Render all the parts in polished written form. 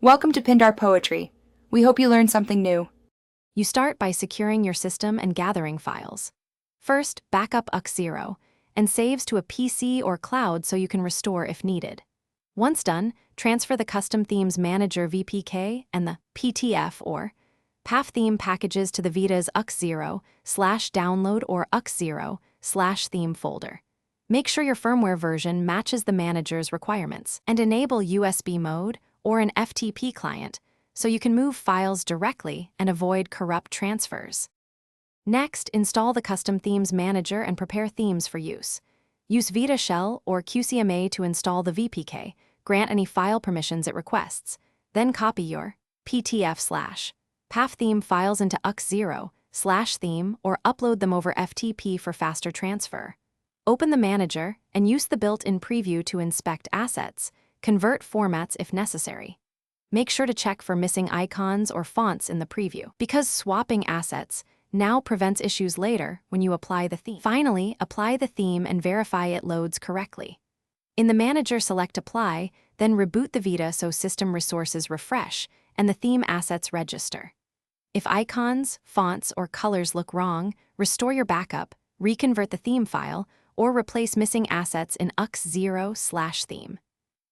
Welcome to Pindar Poetry. We hope you learned something new. You start by securing your system and gathering files. First, backup UX0 and saves to a PC or cloud so you can restore if needed. Once done, transfer the Custom Themes Manager VPK and the PTF or PAF theme packages to the Vita's UX0/download or UX0/theme folder. Make sure your firmware version matches the manager's requirements and enable USB mode or an FTP client so you can move files directly and avoid corrupt transfers. Next, install the Custom Themes Manager and prepare themes for use. Use Vita Shell or QCMA to install the VPK, grant any file permissions it requests, then copy your PTF/PAF theme files into UX0/theme or upload them over FTP for faster transfer. Open the manager and use the built-in preview to inspect assets, convert formats if necessary. Make sure to check for missing icons or fonts in the preview, because swapping assets now prevents issues later when you apply the theme. Finally, apply the theme and verify it loads correctly. In the manager, select Apply, then reboot the Vita so system resources refresh and the theme assets register. If icons, fonts, or colors look wrong, restore your backup, reconvert the theme file, or replace missing assets in UX0/theme.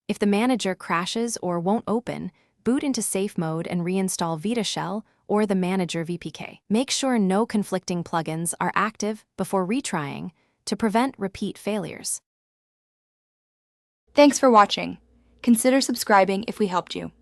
If the manager crashes or won't open, boot into safe mode and reinstall Vita Shell or the manager VPK. Make sure no conflicting plugins are active before retrying to prevent repeat failures. Thanks for watching. Consider subscribing if we helped you.